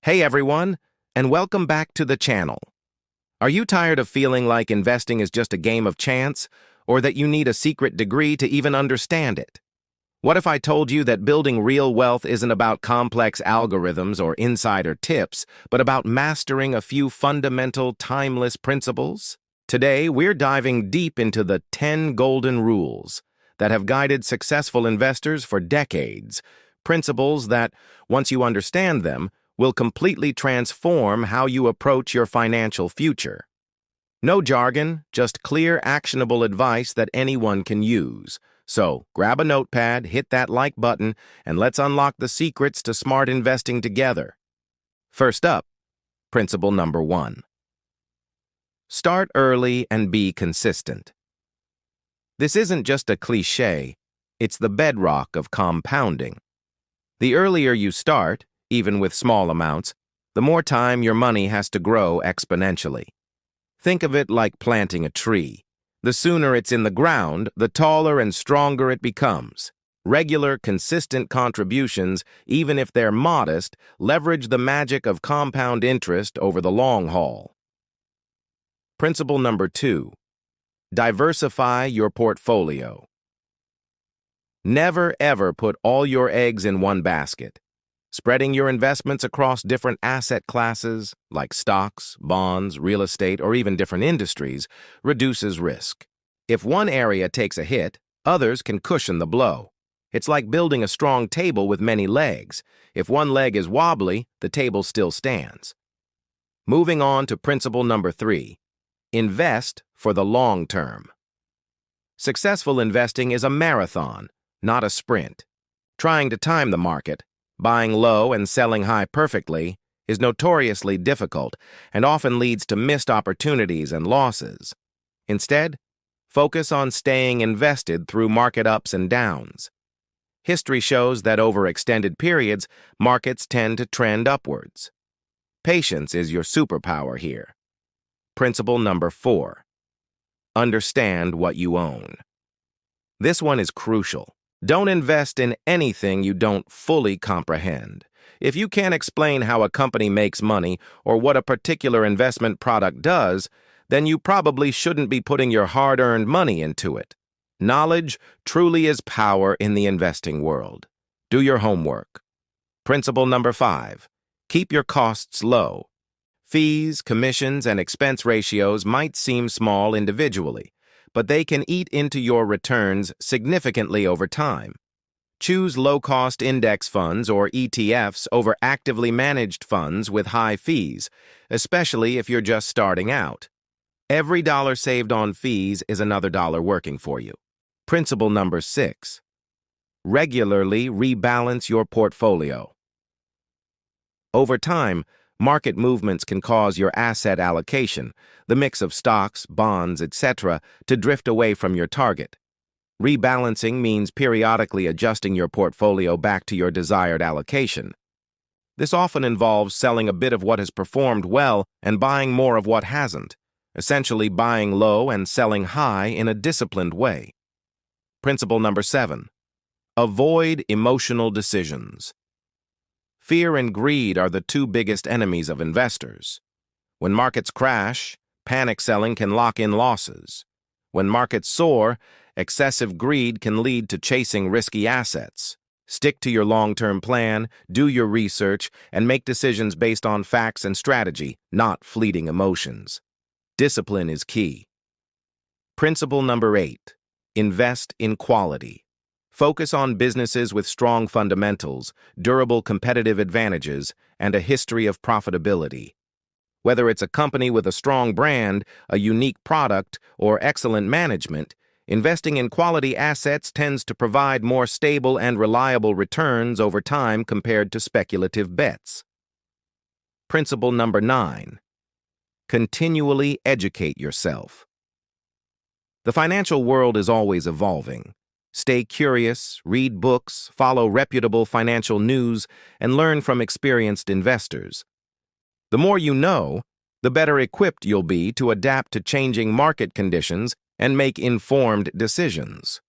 Hey everyone, and welcome back to the channel. Are you tired of feeling like investing is just a game of chance, or that you need a secret degree to even understand it? What if I told you that building real wealth isn't about complex algorithms or insider tips, but about mastering a few fundamental, timeless principles? Today, we're diving deep into the 10 golden rules that have guided successful investors for decades, principles that, once you understand them, will completely transform how you approach your financial future. No jargon, just clear, actionable advice that anyone can use. So, grab a notepad, hit that like button, and let's unlock the secrets to smart investing together. First up, principle number 1. Start early and be consistent. This isn't just a cliché, it's the bedrock of compounding. The earlier you start, even with small amounts, the more time your money has to grow exponentially. Think of it like planting a tree. The sooner it's in the ground, the taller and stronger it becomes. Regular, consistent contributions, even if they're modest, leverage the magic of compound interest over the long haul. Principle number 2. Diversify your portfolio. Never ever put all your eggs in one basket. Spreading your investments across different asset classes, like stocks, bonds, real estate, or even different industries, reduces risk. If one area takes a hit, others can cushion the blow. It's like building a strong table with many legs. If one leg is wobbly, the table still stands. Moving on to principle number 3. Invest for the long term. Successful investing is a marathon, not a sprint. Trying to time the market, buying low and selling high perfectly, is notoriously difficult and often leads to missed opportunities and losses. Instead, focus on staying invested through market ups and downs. History shows that over extended periods, markets tend to trend upwards. Patience is your superpower here. Principle number 4. Understand what you own. This one is crucial. Don't invest in anything you don't fully comprehend. If you can't explain how a company makes money or what a particular investment product does, then you probably shouldn't be putting your hard-earned money into it. Knowledge truly is power in the investing world. Do your homework. Principle number 5. Keep your costs low. Fees, commissions, and expense ratios might seem small individually, but they can eat into your returns significantly over time. Choose low-cost index funds or ETFs over actively managed funds with high fees, especially if you're just starting out. Every dollar saved on fees is another dollar working for you. Principle number 6. Regularly rebalance your portfolio. Over time, market movements can cause your asset allocation, the mix of stocks, bonds, etc., to drift away from your target. Rebalancing means periodically adjusting your portfolio back to your desired allocation. This often involves selling a bit of what has performed well and buying more of what hasn't, essentially buying low and selling high in a disciplined way. Principle number 7. Avoid emotional decisions. Fear and greed are the two biggest enemies of investors. When markets crash, panic selling can lock in losses. When markets soar, excessive greed can lead to chasing risky assets. Stick to your long-term plan, do your research, and make decisions based on facts and strategy, not fleeting emotions. Discipline is key. Principle number 8. Invest in quality. Focus on businesses with strong fundamentals, durable competitive advantages, and a history of profitability. Whether it's a company with a strong brand, a unique product, or excellent management, investing in quality assets tends to provide more stable and reliable returns over time compared to speculative bets. Principle number 9. Continually educate yourself. The financial world is always evolving. Stay curious, read books, follow reputable financial news, and learn from experienced investors. The more you know, the better equipped you'll be to adapt to changing market conditions and make informed decisions.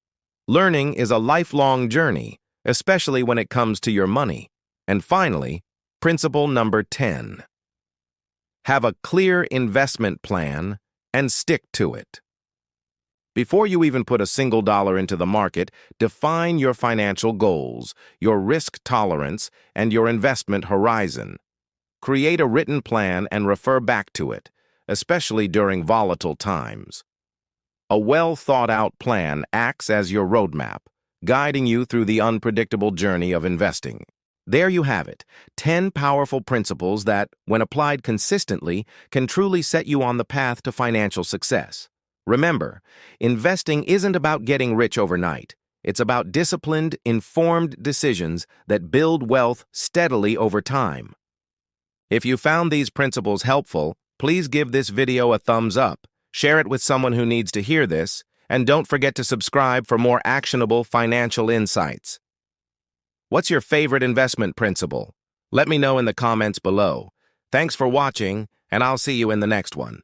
Learning is a lifelong journey, especially when it comes to your money. And finally, Principle number 10. Have a clear investment plan and stick to it. Before you even put a single dollar into the market, define your financial goals, your risk tolerance, and your investment horizon. Create a written plan and refer back to it, especially during volatile times. A well-thought-out plan acts as your roadmap, guiding you through the unpredictable journey of investing. There you have it, 10 powerful principles that, when applied consistently, can truly set you on the path to financial success. Remember, investing isn't about getting rich overnight. It's about disciplined, informed decisions that build wealth steadily over time. If you found these principles helpful, please give this video a thumbs up, share it with someone who needs to hear this, and don't forget to subscribe for more actionable financial insights. What's your favorite investment principle? Let me know in the comments below. Thanks for watching, and I'll see you in the next one.